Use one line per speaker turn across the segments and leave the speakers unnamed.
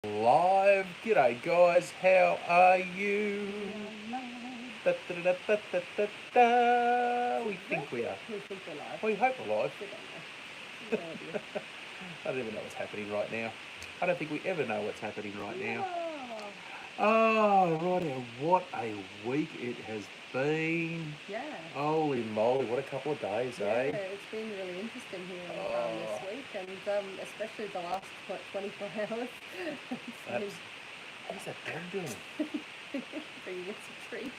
Live. G'day, guys. How are you? Da, da, da, da, da, da, da. We think we are.
We think we're live.
We hope we're live.
We don't know. No idea.
I don't even know what's happening right now. I don't think we ever know what's happening right now.
Oh,
Oh, righto. What a week it has been.
yeah.
Holy moly, what a couple of days,
Yeah,
eh?
it's been really interesting here
Oh.
this week, and especially the last 24 hours.
That's, what is that dog doing?
Bringing us a treat.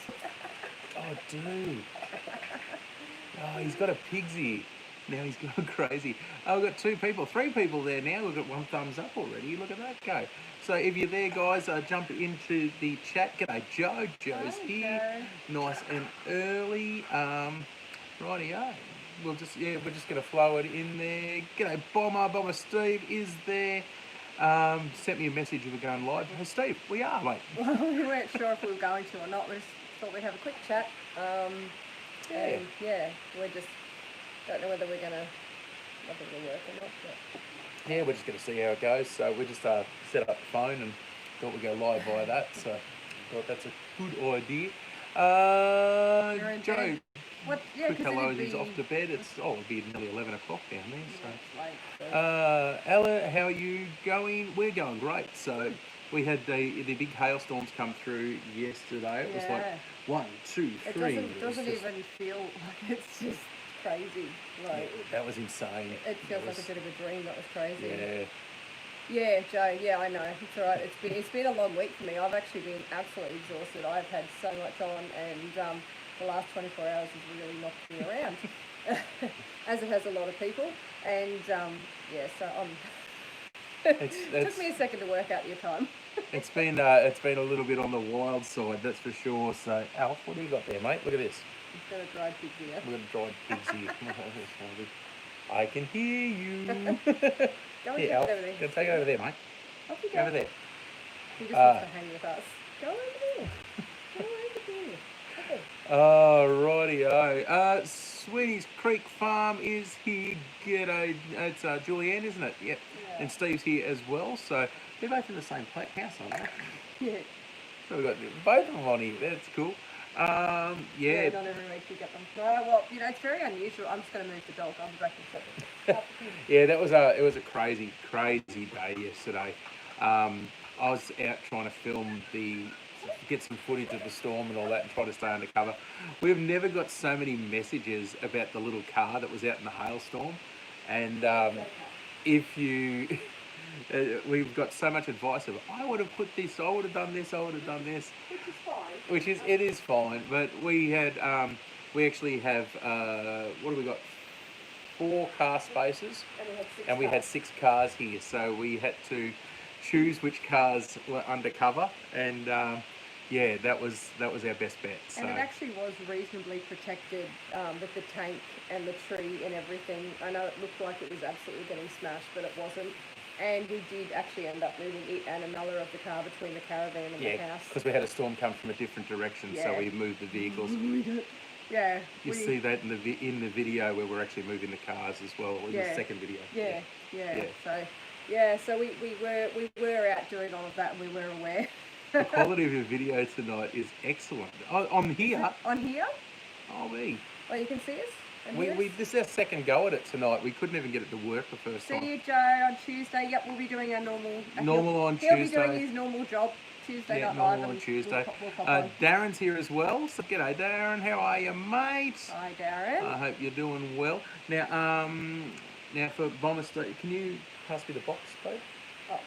Oh, dude. Oh, he's got a pig's ear. Now he's gone crazy. Oh, we've got three people there now. We've got one thumbs up already. Look at that go. So if you're there, guys, jump into the chat. G'day, Joe. Joe's
Hi,
here.
Joe.
Nice and early. Rightio. We're just going to flow it in there. G'day, Bomber. Bomber Steve is there. Sent me a message if we're going live. Hey, Steve, we are, mate.
Well, we weren't sure if we were going to or not. We just thought we'd have a quick chat. And yeah, we just don't know whether we're going to work or not. But
Yeah, we're just going to see how it goes. So we just set up the phone and thought we'd go live via that. So thought that's a good idea.
You're in
Joe,
bed? What? Yeah,
quick
'cause
hello.
it'd
He's
be-
off to bed. It'll be nearly 11 o'clock down there.
Yeah, it's late,
So, Ella, how are you going? We're going great. So we had the big hailstorms come through yesterday. It was like
Yeah.
1, 2, 3.
It doesn't even feel like it's just crazy. Like
that was insane.
it feels like a bit of a dream. That was crazy.
Yeah.
Yeah, Joe. Yeah, I know. It's all right. It's been a long week for me. I've actually been absolutely exhausted. I've had so much on, and the last 24 hours has really knocked me around, as it has a lot of people. And yeah, so it took me a second to work out your time.
It's been a little bit on the wild side, that's for sure. So, Alf, what do you got there, mate? Look at this.
You've got a dried pig here.
We've got a dried pig's ear. I can hear you.
Go and
Here,
take
Alf.
it over there.
Go take it over there, mate.
Off you
Go
go.
over there.
He just wants to hang with us. Go over there. Go over there. Okay.
Oh, rightio. Sweeties Creek Farm is here. G'day. It's Julianne, isn't it? Yep.
Yeah.
And Steve's here as well. So they're both in the same house, aren't they?
Yeah.
So we've got both of them on here. That's cool.
Yeah, not every week you get them. Well, it's very unusual. I'm just going to move the dog. I'll be back in a second.
Yeah, it was a crazy day yesterday. I was out trying to get some footage of the storm and all that and try to stay undercover. We've never got so many messages about the little car that was out in the hailstorm. And if you, we've got so much advice of, I would have put this, I would have done this, I would have done this.
Which is fine.
It is fine, but we actually have, what have we got? 4 car spaces, and we had 6 cars here, so we had to choose which cars were undercover, and yeah, that was our best bet. So.
And it actually was reasonably protected with the tank and the tree and everything. I know it looked like it was absolutely getting smashed, but it wasn't. And we did actually end up moving it and another of the car between the caravan and the house.
Because we had a storm come from a different direction, so we moved the vehicles.
Yeah.
You see that in the video where we're actually moving the cars as well, in the second video.
Yeah. So we were out doing all of that, and we were aware.
The quality of your video tonight is excellent. On here.
On here?
Oh, me.
Oh, you can see us?
This is our second go at it tonight. We couldn't even get it to work the first time.
See you, Joe, on Tuesday. Yep, we'll be doing our normal.
On
Tuesday. He'll
Tuesday.
be doing his normal job Tuesday night
normal
live.
on Tuesday.
We'll pop on.
Darren's here as well. So g'day, Darren. How are you, mate?
Hi, Darren.
I hope you're doing well. Now for Bomber Steve, can you pass me the box, please?
Oh.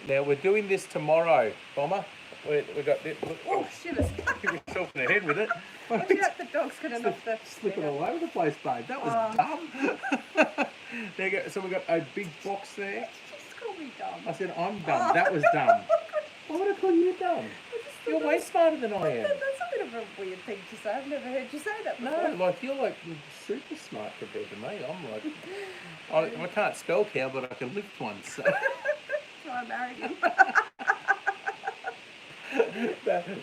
Now we're doing this tomorrow, Bomber. We got this.
Oh, shit! Hit
yourself in the head with it.
Watch out, the dog's gonna knock the
slipping all over the place, babe. That was dumb. There you go. So we got a big box there.
Just call me dumb.
I said I'm dumb. That was dumb. Why would I call you dumb? You're way smarter than I am.
That's a bit of a weird thing to say. I've never heard you say that before.
No, you're super smart compared to me. I'm I can't spell cow, but I can lift one. So.
That's why I married him.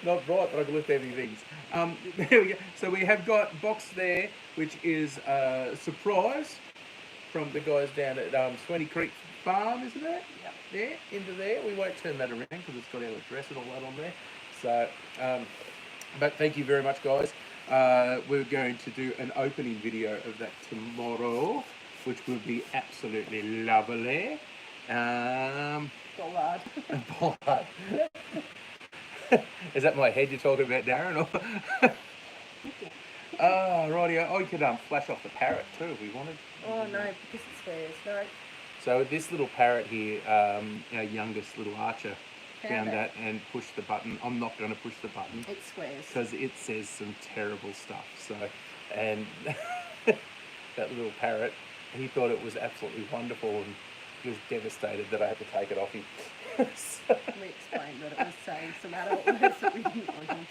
Not right, but I can lift heavy things. There we go. So we have got box there, which is a surprise from the guys down at Swanee Creek Farm, isn't it?
Yep.
there, into there. We won't turn that around because it's got our address and all that on there. So, but thank you very much, guys. We're going to do an opening video of that tomorrow, which will be absolutely lovely.
Bollard.
Bollard. Is that my head you're talking about, Darren? Or? Oh, rightio. Oh, you could flash off the parrot too if we wanted.
Oh no, because it swears. No.
So this little parrot here, our youngest little Archer, found
it.
that and pushed the button. I'm not going to push the button
It swears.
because it says some terrible stuff. So, and that little parrot, he thought it was absolutely wonderful and he was devastated that I had to take it off him. So,
We explained that it was saying some adult words that we didn't want him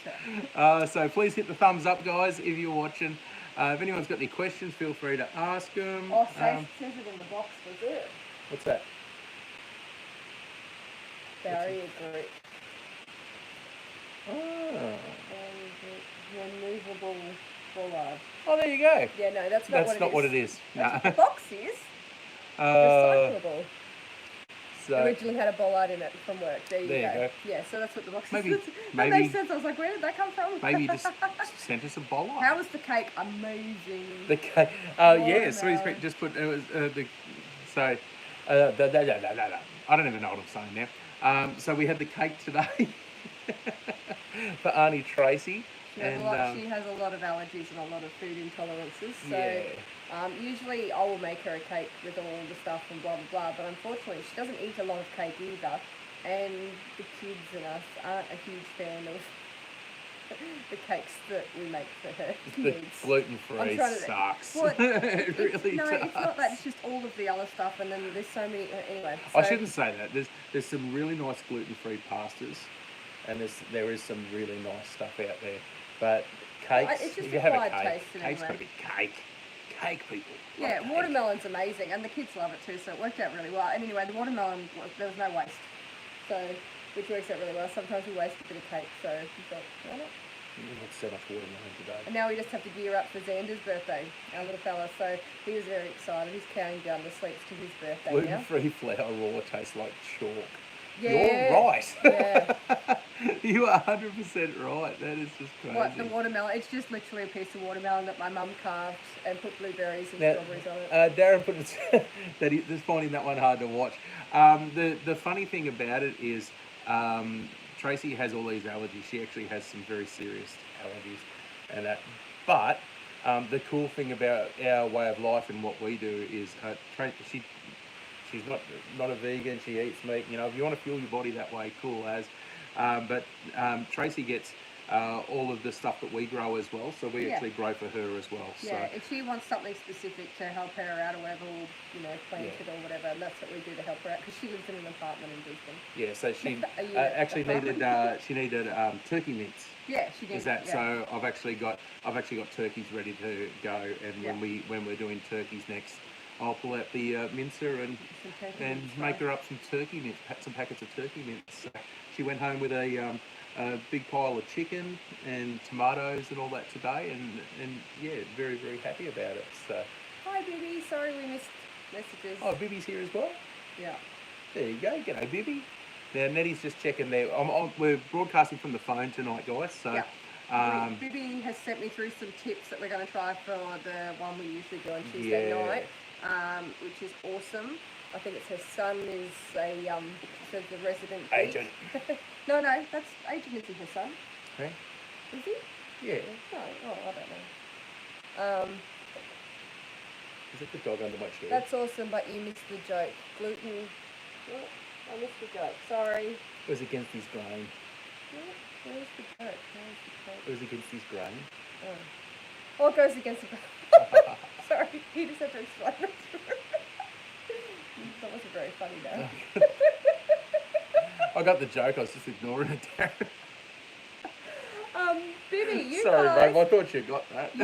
to.
so please hit the thumbs up, guys, if you're watching. If anyone's got any questions, feel free to ask them.
Oh, says it in the box, was it?
What's that?
Barrier group.
Oh.
And removable bollard.
Oh, there you go.
Yeah, no, that's not what it is.
No.
The box is recyclable.
So
Originally had a bollard in it from work. There you go. Yeah, so that's what the box
Maybe-
is. That
maybe-
makes sense. I was like, where did that come from?
maybe just send us a bollard.
How was the cake? Amazing.
The cake. Oh yeah,
Watermelon.
so just put it was the so I don't even know what I'm saying now. So we had the cake today for Auntie Tracy.
She has a lot of allergies and a lot of food intolerances. So
Yeah.
usually I will make her a cake with all the stuff and blah blah blah. But unfortunately, she doesn't eat a lot of cake either, and the kids and us aren't a huge fan of the cakes that we make for her
The
needs.
gluten-free
I'm trying to-
sucks.
Well,
It really
no,
does.
it's not that. It's just all of the other stuff, and then there's so many. Anyway,
I
so-
shouldn't say that. There's some really nice gluten-free pastas, and there is some really nice stuff out there. But cakes,
it's just
if you have a
acquired
cake,
taste in
cake's
anyway.
got to be cake. Cake, people.
Yeah,
Like cake.
watermelon's amazing, and the kids love it too, so it worked out really well. And anyway, the watermelon, there was no waste, so which works out really well. Sometimes we waste a bit of cake, so we thought, why not?
We've got so much watermelon today.
And now we just have to gear up for Xander's birthday, our little fella. So he was very excited. He's carrying down the sleeps to his birthday now.
Gluten-free flour raw tastes like chalk.
Yeah.
You're right.
Yeah.
You are 100% right. That is just crazy.
What, the watermelon? It's just literally a piece of watermelon that my mum carved and put blueberries and
Now,
strawberries on it.
Darren put it that he's finding that one hard to watch. The funny thing about it is Tracy has all these allergies. She actually has some very serious allergies, and that. But the cool thing about our way of life and what we do is she's not a vegan. She eats meat. You know, if you want to fuel your body that way, cool as. But Tracy gets all of the stuff that we grow as well, so we
Yeah.
actually grow for her as well.
Yeah,
So
if she wants something specific to help her out or whatever, we'll, plant
Yeah.
it or whatever, and that's what we do to help her out, because she lives in an apartment in Brisbane.
yeah, so she
Are you
actually
apartment?
needed turkey mince.
Yeah, she did.
Is that
yeah.
so? I've actually got turkeys ready to go, and when we're doing turkeys next, I'll pull out the mincer and
Some turkey
and
mince,
make
right.
her up some turkey mince, some packets of turkey mince. So she went home with a big pile of chicken and tomatoes and all that today, and yeah, very very happy about it. So
Hi, Bibby. Sorry we missed messages.
oh, Bibby's here as well.
Yeah.
There you go. G'day, Bibby. Now Nettie's just checking there. We're broadcasting from the phone tonight, guys. So.
Yeah.
Um,
Bibby has sent me through some tips that we're going to try for the one we usually do on Tuesday
Yeah.
night, which is awesome. I think it's her son is a says the resident geek.
Agent.
No, that's Agent isn't her son.
Hey?
Is he?
Yeah.
No, I don't know.
Is it the dog under my chair?
That's awesome, but you missed the joke. Gluten. What? I missed the joke. Sorry.
It was against his grain.
Where's the joke? Where's the joke?
It was against his grain.
Oh, it goes against the. Sorry, you just had to explain it. That wasn't very funny, though.
I got the joke. I was just ignoring it, Darren.
Bibby, you
Sorry,
guys.
babe. I thought you got that.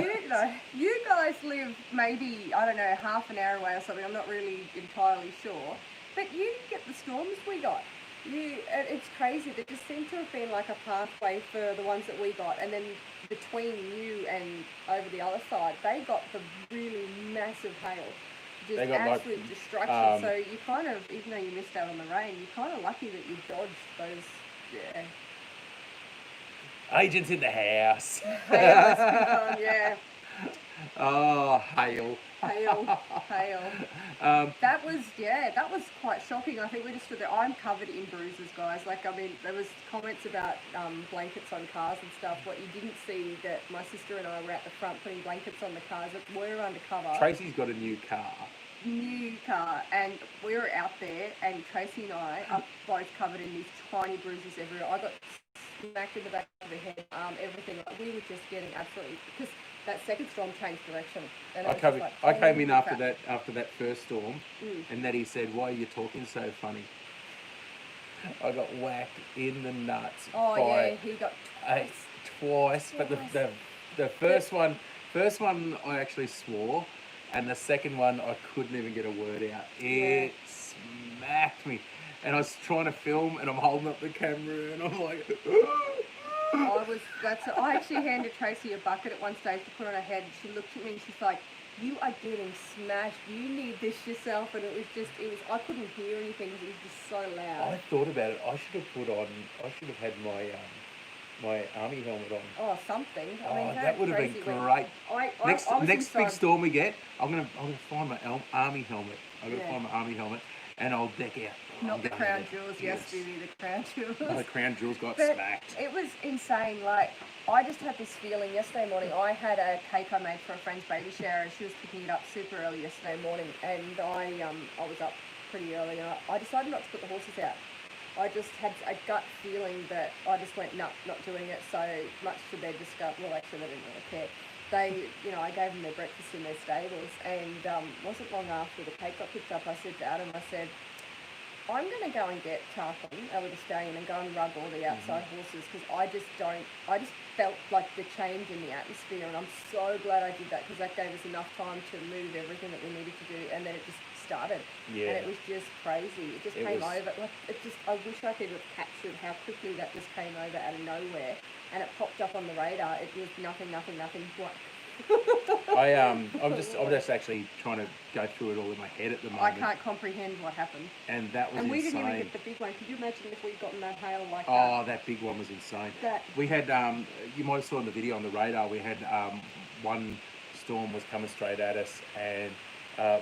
You guys live maybe, I don't know, half an hour away or something. I'm not really entirely sure. But you get the storms we got. It's crazy. There just seemed to have been like a pathway for the ones that we got, and then between you and over the other side, they got the really massive hail. just
They got like
absolute destruction.
um,
So you kind of, even though you missed out on the rain, you're kind of lucky that you dodged those. Yeah.
agents in the house.
Hail, that's a good one. Yeah.
Oh, hail.
Hail, hail.
Um,
That was quite shocking. I think we just stood there. I'm covered in bruises, guys. Like, I mean, there was comments about blankets on cars and stuff. What you didn't see that my sister and I were at the front putting blankets on the cars. We're undercover.
Tracy's got a new car.
New car, and we were out there, and Tracy and I are both covered in these tiny bruises everywhere. I got smacked in the back of the head, everything. Like, we were just getting absolutely, because that second storm changed direction. And it was just like,
I came
holy
in after
crap.
that first storm, and Nettie said, "Why are you talking so funny?" I got whacked in the nuts
Oh
by
yeah, he got
twice. But
Twice.
the first one I actually swore, and the second one I couldn't even get a word out. It smacked me, and I was trying to film, and I'm holding up the camera, and I'm like.
I actually handed Tracy a bucket at one stage to put on her head, and she looked at me and she's like, "You are getting smashed. You need this yourself." And I couldn't hear anything because it was just so loud.
I thought about it. I should have had my army helmet on.
Oh, something. I mean,
That would have been
Tracy went-
great.
I
Next
was
big
inside.
storm we get, I'm gonna find my army helmet. I'm gonna
Yeah.
find my army helmet, and I'll deck out.
Not
I'm
the
going
crown
there.
jewels, yes, baby, the crown jewels.
Oh, the crown jewels got
But
smacked.
it was insane. Like, I just had this feeling yesterday morning. I had a cake I made for a friend's baby shower, and she was picking it up super early yesterday morning. And I was up pretty early, and I decided not to put the horses out. I just had a gut feeling that I just went, no, not doing it. So much to their disgust. Well, actually, they didn't really care. I gave them their breakfast in their stables, and wasn't long after the cake got picked up, I said to Adam, I said, I'm going to go and get Tarquin, our little stallion, and go and rug all the outside horses, because I just felt like the change in the atmosphere, and I'm so glad I did that, because that gave us enough time to move everything that we needed to do, and then it just started.
Yeah.
And it was just crazy. It just came over. Like, I wish I could have captured how quickly that just came over out of nowhere, and it popped up on the radar. It was nothing. What?
I'm just actually trying to go through it all in my head at the
I
moment.
can't comprehend what happened.
And that was
And we
insane.
didn't even get the big one. Could you imagine if we'd gotten that hail like
Oh,
that?
that big one was insane.
That-
We had, you might have saw in the video on the radar, we had one storm was coming straight at us, and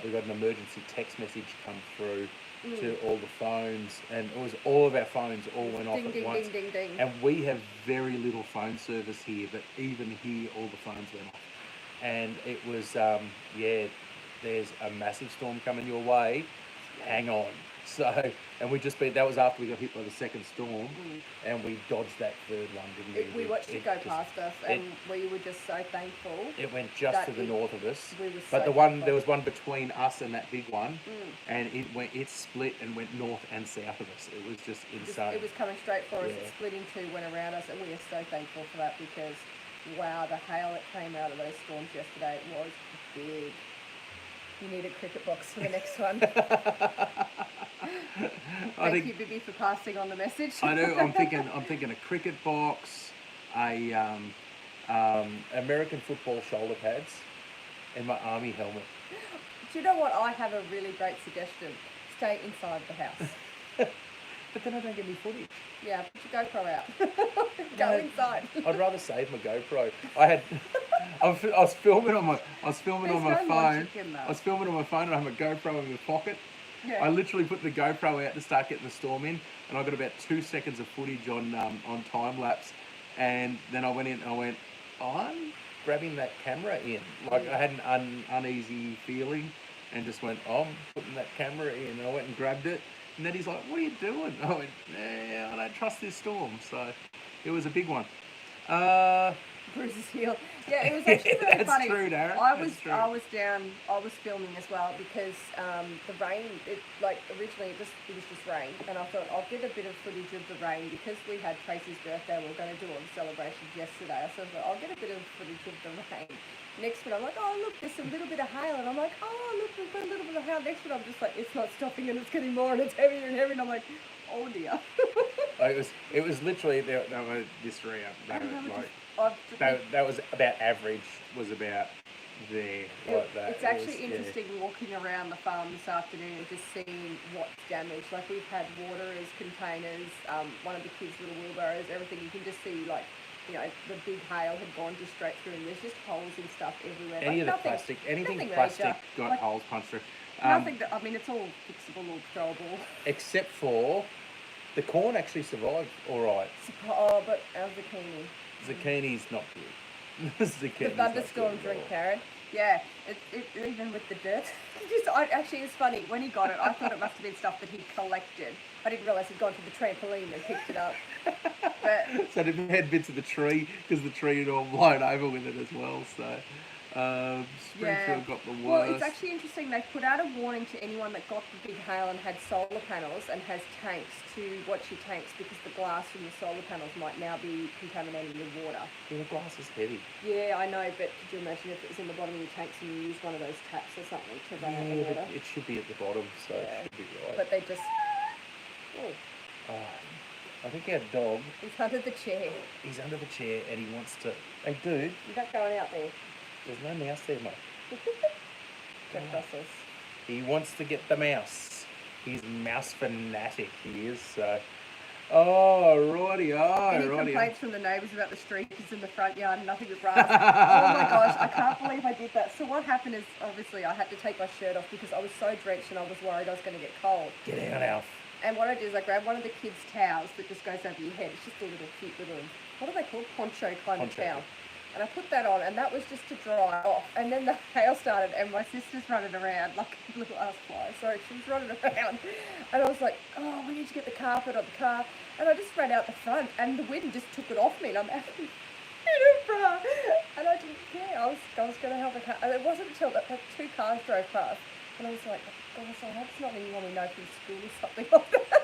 we got an emergency text message come through to all the phones, and it was all of our phones all went off
Ding,
at
ding,
once.
ding, ding, ding.
And we have very little phone service here, but even here, all the phones went off. And it was, there's a massive storm coming your way. Hang on. So, and that was after we got hit by the second storm, and we dodged that third one, didn't we?
We watched it go
just-
past us, and we were just so thankful.
It went just
that
to the
it-
north of us.
we were
But
so
there
thankful.
was one between us and that big one, and it split and went north and south of us. It was just insane.
It was coming straight for us.
Yeah.
It split in two, went around us, and we are so thankful for that, because, wow, the hail that came out of those storms yesterday was big. You need a cricket box for the next one. Thank you, Bibby, for passing on the message.
I know. I'm thinking a cricket box, a American football shoulder pads, and my army helmet.
Do you know what? I have a really great suggestion. Stay inside the house.
But then I don't get any footage.
Yeah, put your GoPro out. Go
No.
inside.
I'd rather save my GoPro. I was filming on my
There's
phone.
no logic in that.
I was filming on my phone, and I have a GoPro in my pocket.
Yeah.
I literally put the GoPro out to start getting the storm in, and I got about 2 seconds of footage on time lapse, and then I went in and I went, I'm grabbing that camera in. Like, I had an uneasy feeling, and just went, I'm putting that camera in. And I went and grabbed it, and then he's like, what are you doing? I went, I don't trust this storm. So it was a big one.
Bruce's heel. Yeah, it was actually really
That's
funny.
true, Darren.
I
That's true.
was filming as well, because the rain. Originally it was just rain, and I thought I'll get a bit of footage of the rain, because we had Tracy's birthday. We were going to do all the celebrations yesterday, so I thought I'll get a bit of footage of the rain. Next one, I'm like, oh look, there's a little bit of hail, and I'm like, oh look, we've got a little bit of hail. Next one, I'm just like, it's not stopping, and it's getting more, and it's heavier and heavier, and I'm like, oh dear.
It was literally they were this round. They were like
I've
that was about average. Was about there
It-
like that.
It's
It
actually
was- yeah.
interesting walking around the farm this afternoon and just seeing what's damaged. Like we've had waterers, containers, one of the kids' little wheelbarrows, everything. You can just see like, the big hail had gone just straight through, and there's just holes and stuff everywhere.
Any
Like
of the
nothing,
plastic, anything
nothing
plastic
major.
got
Like,
holes punched through.
nothing that, I mean, it's all fixable or throwable.
Except for the corn actually survived all right.
Oh, but our zucchini.
Zucchini's not good.
The
Zucchini's not
thunderstorm
good at
drink,
all.
Karen. Yeah, even with the dirt. Actually, it's funny. When he got it, I thought it must have been stuff that he'd collected. I didn't realise he'd gone to the trampoline and picked it up. But
So they had bits of the tree because the tree had all blown over with it as well. So Springfield got the worst.
well, it's actually interesting. They put out a warning to anyone that got the big hail and had solar panels and has tanks to watch your tanks because the glass from the solar panels might now be contaminating your water.
Yeah, the glass is heavy.
Yeah, I know, but could you imagine if it was in the bottom of your tanks and you used one of those taps or something to run out the
Yeah,
water?
but it should be at the bottom, so
Yeah.
it should be right.
But they just. Oh,
I think our dog,
he's under the chair.
he's under the chair and he wants to. Hey, dude,
You're not going out there.
there's no mouse there, mate.
Jeff Russell's.
He wants to get the mouse. He's mouse fanatic, he is. So, oh, righty,
Any
righty.
complaints from the neighbours about the streakers in the front yard? Nothing but grass. Oh my gosh, I can't believe I did that. So what happened is, obviously, I had to take my shirt off because I was so drenched and I was worried I was going to get cold.
Get out, Alf.
And what I did is I grabbed one of the kids' towels that just goes over your head. It's just a little cute little, what are they called? Poncho kind
Poncho.
of towel. And I put that on, and that was just to dry off. And then the hail started, and my sister's running around like a little ass fly. Sorry, she was running around. And I was like, oh, we need to get the carpet on the car. And I just ran out the front, and the wind just took it off me. And I'm out in a bra. And I didn't care. I was going to help the car. And it wasn't until that like, two cars drove past. And I was like, oh, gosh, I hope it's not anyone we know from school or something like that.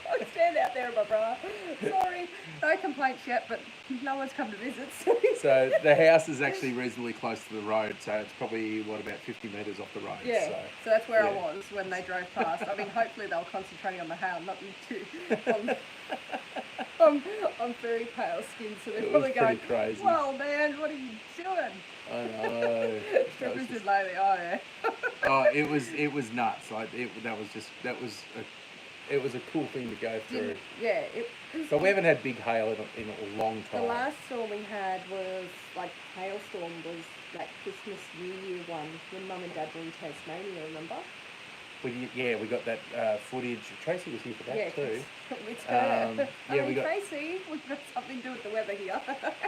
I stand out there in my bra. Sorry, no complaints yet, but no one's come to visit.
So the house is actually reasonably close to the road, so it's probably, about 50 metres off the road.
Yeah,
So.
so that's where I
yeah.
was when they drove past. I mean, hopefully they were concentrating on the hail, not you two. I'm very pale skinned, so they're
It was
probably going,
pretty crazy.
well, man, what are you doing?
I know. That was
Strippers
just-
did lately, oh yeah.
Oh, it was nuts. Like it was a cool thing to go through.
Yeah, it was.
But we haven't had big hail in a long
The
time.
last storm we had was like hailstorm was that Christmas New Year one when Mum and Dad were in Tasmania, remember?
We got that footage. Tracy was here for that
yeah,
too.
It's her.
yeah,
I mean,
we got-
Tracy, we've got something to do with the weather here.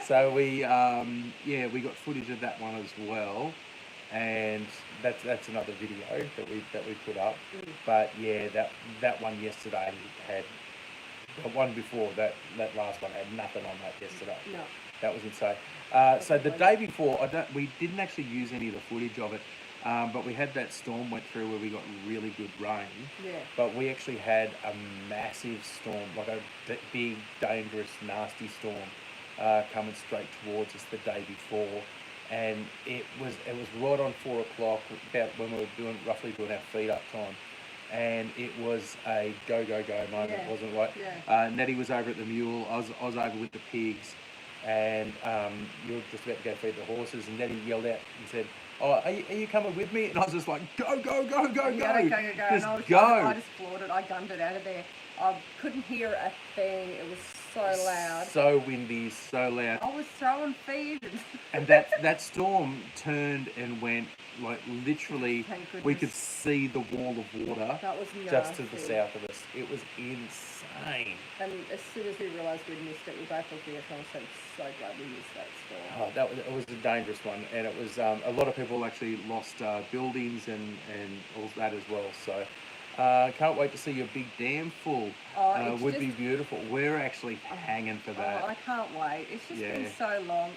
So we got footage of that one as well, and that's another video that we put up. But yeah, that one yesterday had the one before that last one had nothing on that yesterday.
No.
That was insane. So the day before, we didn't actually use any of the footage of it, but we had that storm went through where we got really good rain.
Yeah.
But we actually had a massive storm, like a big, dangerous, nasty storm coming straight towards us the day before, and it was right on 4 o'clock, about when we were roughly doing our feed up time. And it was a go moment,
Yeah.
wasn't it?
Yeah.
Nettie was over at the mule. I was over with the pigs, and you were just about to go feed the horses. And Nettie yelled out and said, "Oh, are you coming with me?" And I was just like, "Go!
Yeah, go.
Just
And
go!"
I just floored it. I gunned it out of there. I couldn't hear a thing. It was so loud.
So windy, so loud.
I was throwing feed.
And that storm turned and went like literally.
Thank
We
goodness.
could see the wall of water
That was
just to the
nasty.
south of us. It was insane.
And as soon as we realised we'd missed it, we both looked at each other and said, so glad we missed that storm.
Oh, it was a dangerous one, and it was a lot of people actually lost buildings and all that as well. So can't wait to see your big dam full.
Oh, it's
Would be
just-
beautiful. We're actually hanging for that.
Oh, I can't wait. It's just been
Yeah.
so long.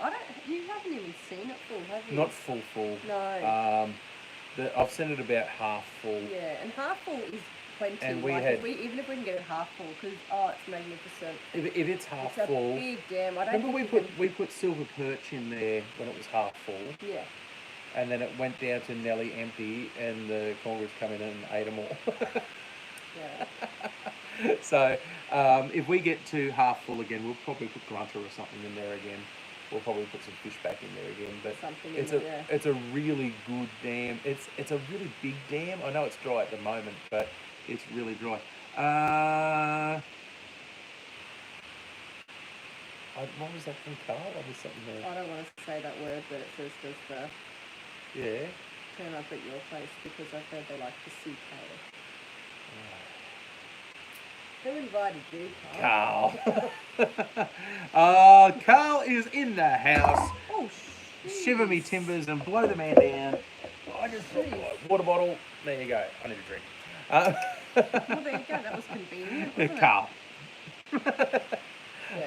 You haven't even seen it full, have you?
Not full.
No.
I've sent it about half full.
Yeah, and half full is plenty.
And we
like,
had-
even if we can get it half full, because it's magnificent.
If it's half
It's a
full,
big dam. I don't
remember
think
we put silver perch in there when it was half full,
Yeah.
and then it went down to nearly empty, and the Congress come in and ate them all.
Yeah.
So if we get to half full again, we'll probably put grunter or something in there again, we'll probably put some fish back in there again. But
Something
it's
in
a
it,
it's a really good dam. It's a really big dam. I know it's dry at the moment, but it's really dry. What was that from Carl? I missed something there.
I don't want to say that word, but it says there's the
Yeah.
turn up at your place because I've heard they like to see Carl. Who invited you, Carl?
Carl. Carl is in the house.
Oh,
Shiver me timbers and blow the man down. I just water bottle. There you go. I need a drink.
Well, there you go. That was convenient, wasn't
Carl.
Yeah.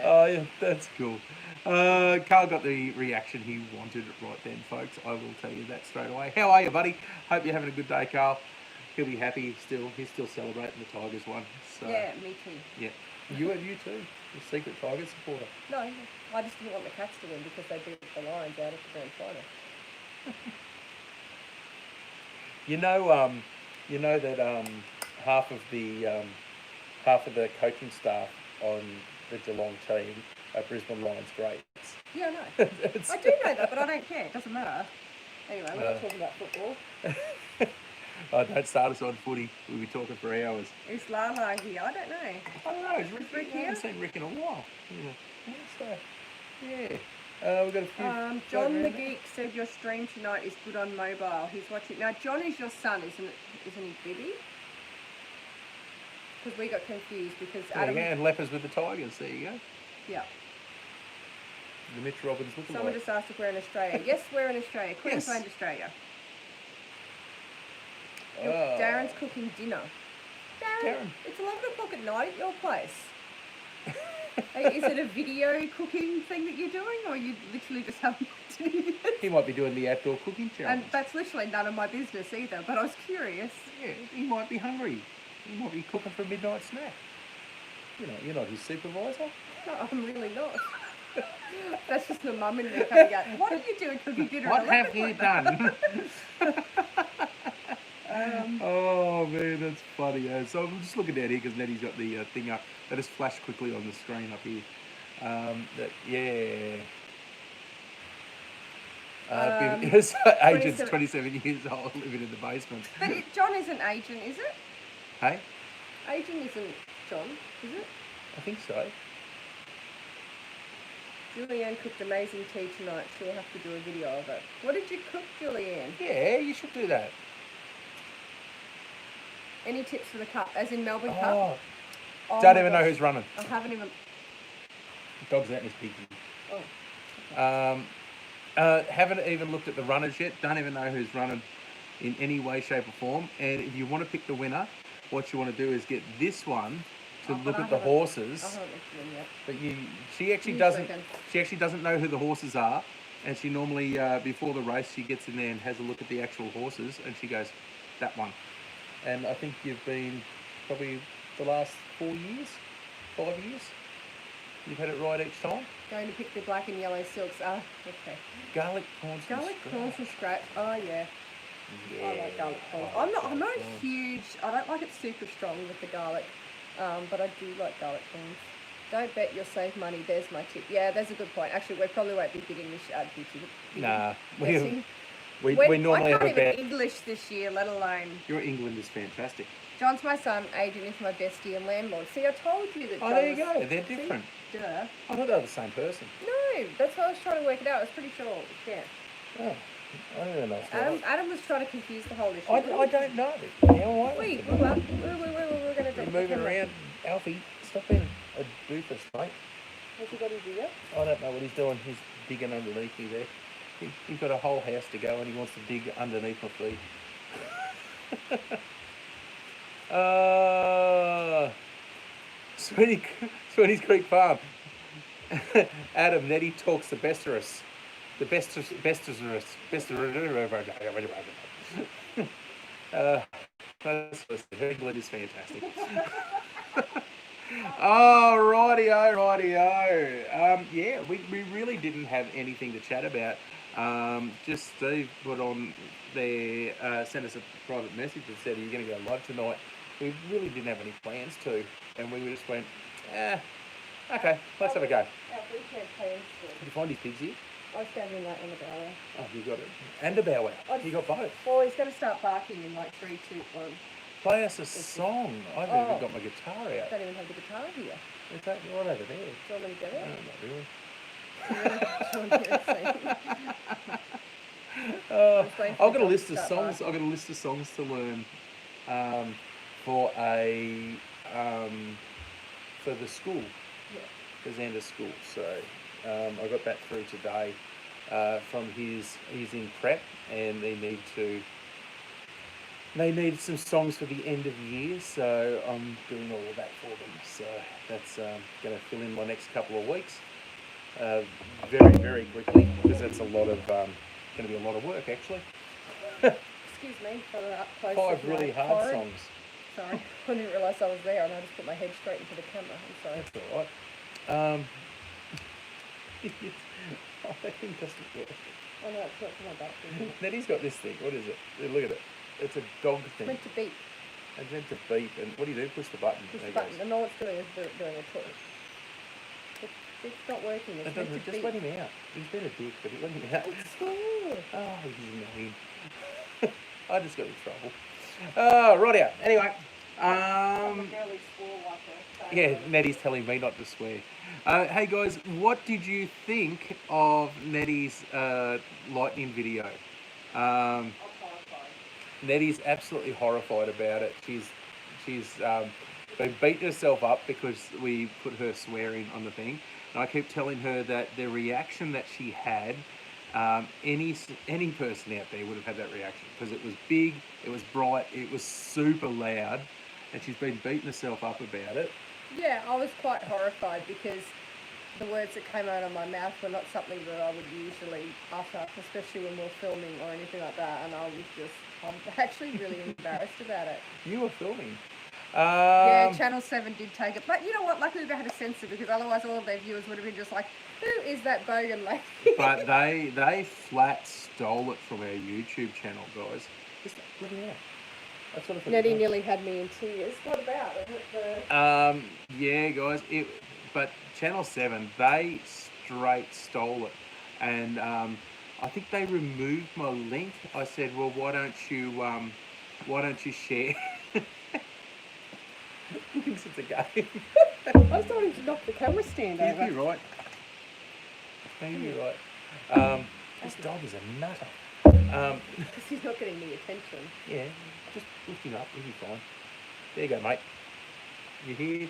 Oh, yeah, that's cool. Carl got the reaction he wanted right then, folks. I will tell you that straight away. How are you, buddy? Hope you're having a good day, Carl. He'll be happy still. He's still celebrating the Tigers one. So,
Yeah, me too.
Yeah. You too. The secret Tigers supporter.
No, I just didn't want the Cats to win because they beat the Lions out of the grand final.
You know that half of the coaching staff on the Geelong team are Brisbane Lions greats.
Yeah, I know. I do know that, but I don't care. It doesn't matter. Anyway, we're not talking about football.
Oh, don't start us on footy. We'll be talking for hours.
Is Lala here? I don't know.
I don't know. Is Rick
Rick
here? I haven't
here?
seen Rick in a while. Yeah. We've got a few.
John the Geek said your stream tonight is good on mobile. He's watching. Now, John is your son, isn't he, Bibby? Because we got confused because Adam...
Yeah, and Lepers with the Tigers. There you go.
Yeah.
The Mitch Robbins lookalike.
Someone just asked if we're in Australia. Yes, we're in Australia. Queensland, Australia. Darren's cooking dinner. Darren, it's 11 o'clock at night at your place. Is it a video cooking thing that you're doing, or you literally just haven't done it?
He might be doing the outdoor cooking challenge.
And that's literally none of my business either, but I was curious.
Yeah, he might be hungry. He might be cooking for a midnight snack. You're not his supervisor.
No, I'm really not. That's just the mum in there coming out. What are you doing cooking dinner?
What have you done? Oh man, that's funny. So I'm just looking down here because Nettie's got the thing up. That just flashed quickly on the screen up here. Agent's 27 years old, living in the basement.
But John isn't Agent, is it?
Hey?
Agent isn't John, is it?
I think so.
Julianne cooked amazing tea tonight. She'll have to do a video of it. What did you cook, Julianne?
Yeah, you should do that.
Any tips for the cup? As in Melbourne Cup? Oh
don't even know who's running.
I haven't even...
Dog's out in his piggy.
Oh.
Okay. Haven't even looked at the runners yet. Don't even know who's running in any way, shape or form. And if you want to pick the winner, what you want to do is get this one to look at the horses.
I haven't looked at them yet.
But she actually doesn't know who the horses are. And she normally, before the race, she gets in there and has a look at the actual horses. And she goes, that one. And I think you've been probably the last 5 years. You've had it right each time.
Going to pick the black and yellow silks. Ah, okay.
Garlic prawns.
Prawns from scratch. Oh yeah.
Yeah.
I like garlic prawns. I'm not a huge. I don't like it super strong with the garlic, but I do like garlic prawns. Don't bet you'll save money. There's my tip. Yeah, that's a good point. Actually, we probably won't be bidding this.
Nah. We normally have a bet.
I can't even English this year, let alone...
Your England is fantastic.
John's my son, Adrian is my bestie and landlord. See, I told you that John
there you go. They're different.
See? Duh.
I thought they were the same person.
No, that's why I was trying to work it out. I was pretty sure. Yeah.
Oh, I don't know.
Adam was trying to confuse the whole issue.
I don't know. Now I
Wait, we're going to do
You're moving around. Alfie, stop being a doofus, mate.
Has he got his ear?
I don't know what he's doing. He's digging underneath me there. He's got a whole house to go and he wants to dig underneath my feet. Sweeney's Creek Farm. Adam, Nettie talks the besterus. The besterus. England is fantastic. Oh, rightio. Yeah, we really didn't have anything to chat about. Just Steve put on there, sent us a private message and said, are you going to go live tonight? We really didn't have any plans to, and we just went, Okay, let's have a go.
Our weekend plans
Did you find his pigs here?
I was going in that in the bower.
Oh, you got it. And a bow wow. You got both.
Well, he's going to start barking in like 3, 2, 1.
Play us a song. I haven't even got my guitar
I
out.
don't even have the guitar here.
Is that right over there?
Do you want me to get
No,
it?
not really.
Do you want to
I've got a list of songs. I've got a list of songs to learn for for the school, for Xander's school. So I got that through today from he's in prep, and they need some songs for the end of year. So I'm doing all of that for them. So that's going to fill in my next couple of weeks very, very quickly, because that's a lot of going to be a lot of work actually.
Excuse me for the up close.
5
of my
really hard
forehead.
songs.
Sorry, I didn't realise I was there, and I just put my head straight into the camera. I'm sorry.
That's all right. I think that's work.
Oh no, it's not for my back.
Then he's got this thing. What is it? Look at it. It's a dog
It's
thing.
meant to beep.
It's meant to beep. And what do you do? Push the button.
Push
There
the
it goes.
button, and all it's doing is doing a talk. It's not working. It's
It
meant
doesn't-
to
just
beep.
let him out. He's been a dick, but let him out.
It's good.
Oh, he's mean. I just got in trouble. Oh, right out. Anyway,
Barely swore like a
yeah, Nettie's telling me not to swear. Hey guys, what did you think of Nettie's lightning video?
I'm horrified.
Nettie's absolutely horrified about it. She's been beating herself up because we put her swearing on the thing, and I keep telling her that the reaction that she had, any person out there would have had that reaction, because it was big, it was bright, it was super loud, and she's been beating herself up about it.
Yeah, I was quite horrified because the words that came out of my mouth were not something that I would usually utter, especially when we're filming or anything like that, and I'm actually really embarrassed about it.
You were filming.
Yeah, Channel 7 did take it, but you know what, luckily they had a censor, because otherwise all of their viewers would have been just like, who is that bogan lady?
But they flat stole it from our YouTube channel, guys. Just let me out. That's what I thought.
Nettie nearly had me in tears. What about it?
Yeah, guys. But Channel 7, they straight stole it, and I think they removed my link. I said, well, why don't you share? He thinks it's a game.
I was starting to knock the camera stand over.
You're right. You're right. This dog is a nutter.
Because he's not getting the attention.
Yeah, just lift him up, he'll be fine. There you go, mate. You here?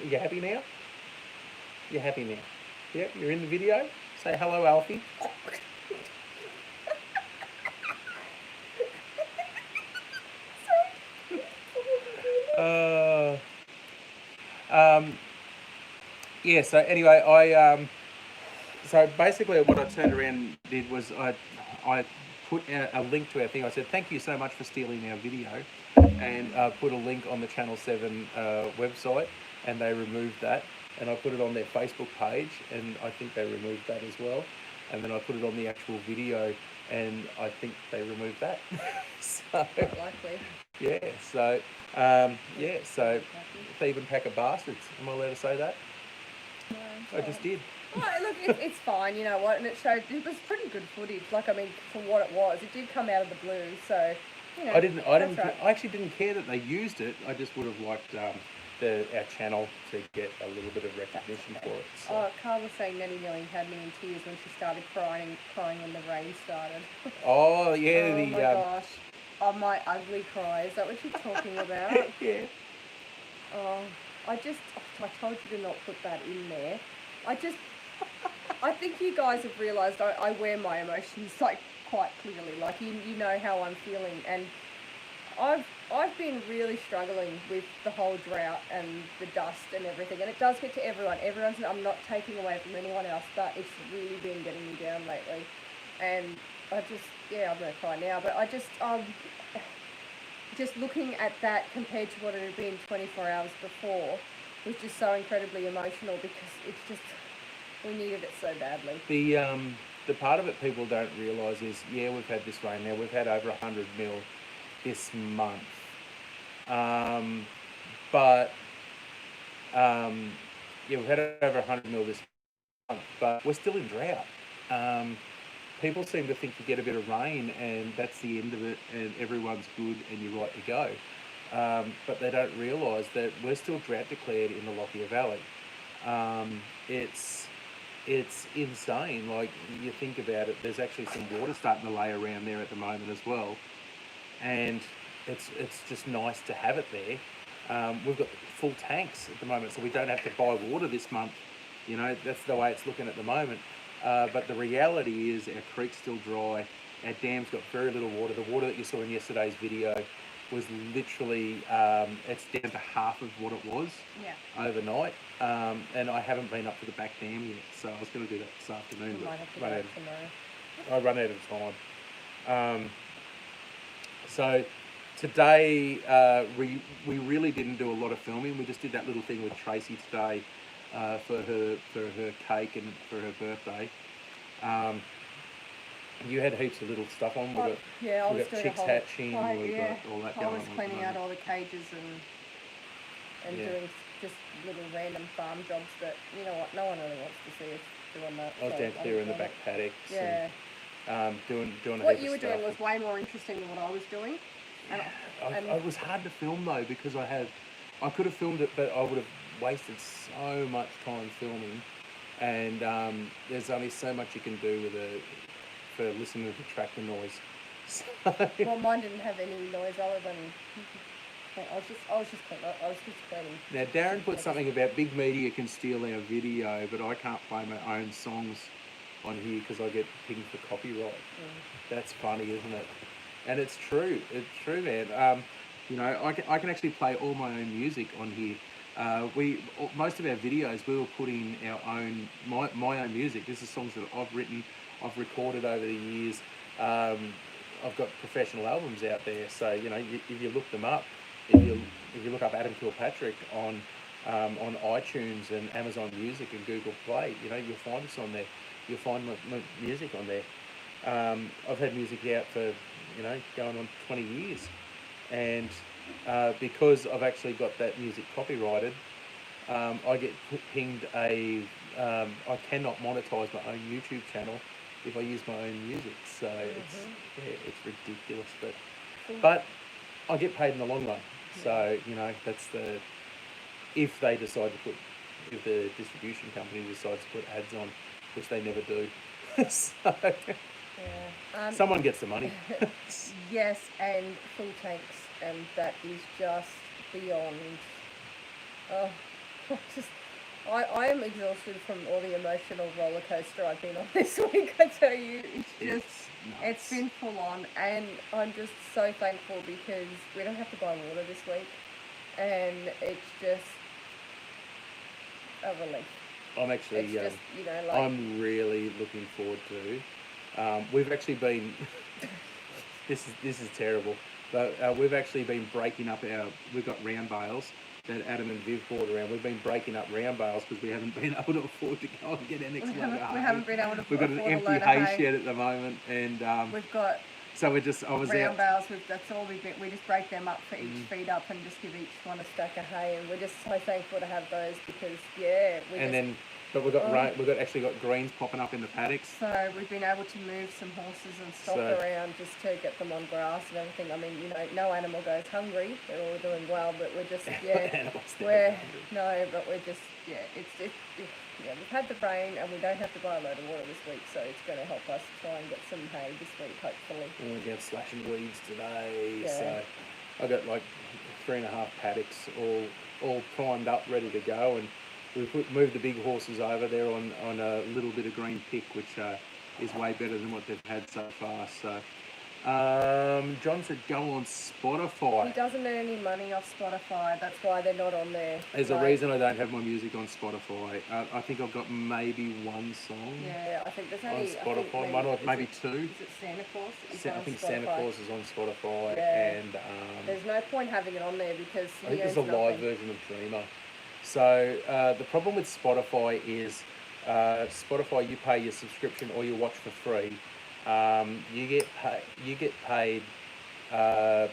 You happy now? You're happy now? Yep, you're in the video. Say hello, Alfie. Yeah, so anyway, so basically what I turned around and did was I put a link to our thing. I said, thank you so much for stealing our video, and put a link on the Channel 7 website, and they removed that. And I put it on their Facebook page, and I think they removed that as well. And then I put it on the actual video, and I think they removed that. So,
Quite likely.
yeah, so, so thieving pack of bastards. Am I allowed to say that?
No,
I just did.
Oh, look, it's fine, you know what, and it was pretty good footage. Like, I mean, for what it was, it did come out of the blue, so, you know.
I
right.
actually didn't care that they used it. I just would have liked our channel to get a little bit of recognition for it. So.
Oh, Carl was saying Nettie nearly had me in tears when she started crying when the rain started.
Oh yeah,
Oh my gosh. Oh, my ugly cry. Is that what you're talking about?
Yeah.
Oh, I told you to not put that in there. I think you guys have realised I wear my emotions, like, quite clearly. Like, you know how I'm feeling, and I've been really struggling with the whole drought and the dust and everything, and it does get to everyone. I'm not taking away from anyone else, but it's really been getting me down lately. And I'm going to cry now, but just looking at that compared to what it had been 24 hours before was just so incredibly emotional, because it's just, we needed it so badly.
The part of it people don't realise is, yeah, we've had this rain now. We've had over 100 mil this month, but we've had over 100 mil this month, but we're still in drought. People seem to think you get a bit of rain and that's the end of it, and everyone's good and you're right to go. But they don't realise that we're still drought declared in the Lockyer Valley. It's insane. Like, you think about it, there's actually some water starting to lay around there at the moment as well, and it's just nice to have it there. We've got full tanks at the moment, so we don't have to buy water this month. You know, that's the way it's looking at the moment. But the reality is our creek's still dry. Our dam's got very little water. The water that you saw in yesterday's video was literally, it's down to half of what it was overnight. And I haven't been up to the back dam yet, so I was going to do that this afternoon.
You
but
might have to
run
do
out
it
of-
tomorrow.
I run out of time. So today we really didn't do a lot of filming. We just did that little thing with Tracy today for her cake and for her birthday. You had heaps of little stuff on.
I was
We've got
doing
chicks
a whole,
hatching.
I,
We've
yeah,
got all that
I
going
was
on. at the
cleaning out
moment.
all the cages and
Yeah.
doing just little random farm jobs that, you know what, no one really wants to see us doing that.
I was
so
down
I'm
clearing the
doing
back
it.
paddocks.
Yeah.
And, doing a
What
heap
you were
of stuff.
doing was way more interesting than what I was doing. And
It was hard to film though, because I could have filmed it, but I would have wasted so much time filming, and there's only so much you can do for listening to the tractor noise. So,
well, mine didn't have any noise other than I was just cleaning.
now Darren put something about big media can steal our video, but I can't play my own songs on here because I get pinged for copyright. That's funny, isn't it? And it's true. It's true, man. You know, I can actually play all my own music on here. Most of our videos we were putting my own music. This is songs that I've written, I've recorded over the years. I've got professional albums out there, so you know, if you look them up, if you look up Adam Kilpatrick on iTunes and Amazon Music and Google Play, you know, you'll find us on there. You'll find my music on there. I've had music out for, you know, going on 20 years, and because I've actually got that music copyrighted, I get pinged I cannot monetize my own YouTube channel if I use my own music. So it's ridiculous, but I get paid in the long run. So you know, that's if the distribution company decides to put ads on, which they never do. So someone gets the money.
Yes, and full tanks, and that is just beyond. Oh, I am exhausted from all the emotional roller coaster I've been on this week. I tell you, it's been full on, and I'm just so thankful because we don't have to buy water this week, and it's just a relief.
I'm actually,
It's just, you know, like,
I'm really looking forward to. We've actually been. This is terrible, but we've actually been breaking up We've got round bales that Adam and Viv brought around. We've been breaking up round bales because we haven't been able to afford to go and get our next load of hay.
we haven't been able to.
We've got an empty hay shed at the moment, and
we've got.
so we're just. I was
round
out.
bales, that's all we just break them up for each feed up and just give each one a stack of hay, and we're just so thankful to have those because
But we've got actually got greens popping up in the paddocks.
so we've been able to move some horses and stock around just to get them on grass and everything. I mean, you know, no animal goes hungry; they're all doing well. But we're just we've had the rain and we don't have to buy a load of water this week, so it's going to help us try and get some hay this week, hopefully.
And we're going slashing weeds today,
Yeah.
so I got like 3.5 paddocks all primed up, ready to go, and we moved the big horses over there on a little bit of green pick, which is way better than what they've had so far. So John said go on Spotify.
He doesn't earn any money off Spotify. That's why they're not on there.
There's a reason I don't have my music on Spotify. I think I've got maybe one song
Yeah, I think there's
on
only
Spotify, one or maybe two.
Is it Santa Claus?
I think Santa Claus is on Spotify,
Yeah.
and
There's no point having it on there because
I think there's a live version of Dreamer. So the problem with Spotify is Spotify, you pay your subscription or you watch for free. You get paid per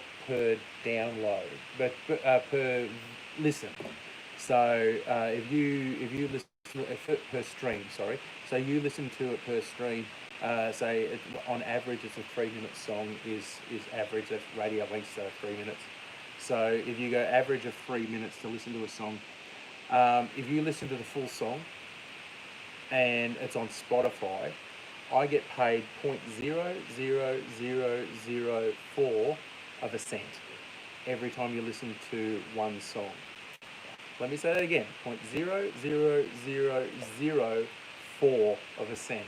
download, but per listen. So if you listen per stream, sorry, so you listen to it per stream. Say on average, it's a 3 minute song is average. That's radio lengths are 3 minutes. So if you go average of 3 minutes to listen to a song, if you listen to the full song and it's on Spotify, I get paid 0.00004 of a cent every time you listen to one song. Let me say that again, 0.00004 of a cent.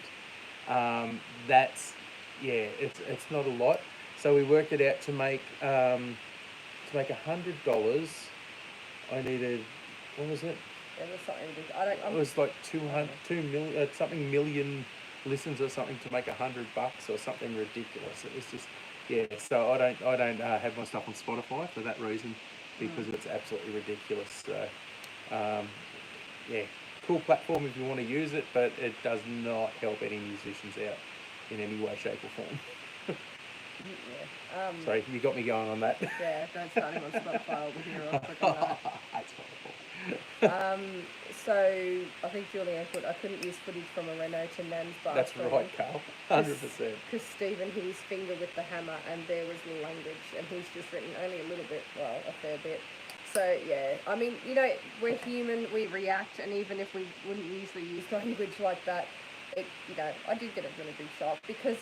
That's, yeah, it's not a lot. So we worked it out to make $100. I needed, what was it?
It was something ridiculous.
It was like 2 million, something million listens or something to make $100 or something ridiculous. It was just, yeah. So I don't have my stuff on Spotify for that reason, because it's absolutely ridiculous. So yeah, cool platform if you want to use it, but it does not help any musicians out in any way, shape, or form.
Yeah.
Sorry, you got me going on that.
Yeah, don't start him on Spotify over here. I'll click on that.
That's horrible.
So I think Julianne put, I couldn't use footage from a Renault to Nan's bathroom.
That's right, Carl. 100%.
Because Stephen hit his finger with the hammer and there was language, and he's just written only a little bit, well, a fair bit. So yeah, I mean, you know, we're human, we react, and even if we wouldn't usually use language like that, it, you know, I did get a really big shock because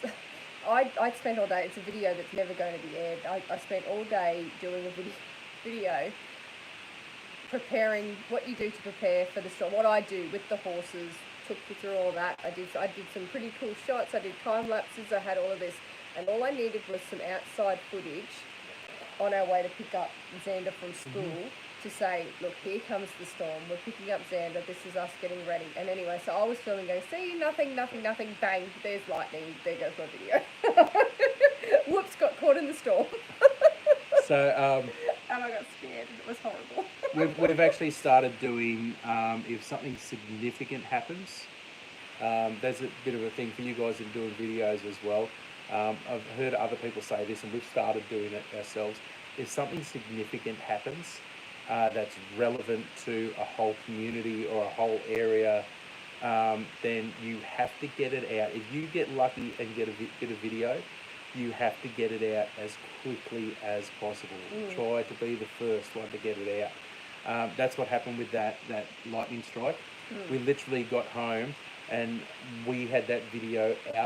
I spent all day, it's a video that's never going to be aired. I spent all day doing a video preparing what you do to prepare for the shot, what I do with the horses, took you through all that. I did some pretty cool shots, I did time lapses, I had all of this, and all I needed was some outside footage on our way to pick up Xander from school to say, look, here comes the storm, we're picking up Xander, this is us getting ready. And anyway, so I was filming going, see, nothing, bang, there's lightning, there goes my video. Whoops, got caught in the storm.
So
and I got scared, it was horrible.
we've actually started doing, if something significant happens, there's a bit of a thing for you guys in doing videos as well. I've heard other people say this, and we've started doing it ourselves. If something significant happens that's relevant to a whole community or a whole area, then you have to get it out. If you get lucky and get a bit of video, you have to get it out as quickly as possible. Try to be the first one to get it out. That's what happened with that lightning strike. We literally got home and we had that video out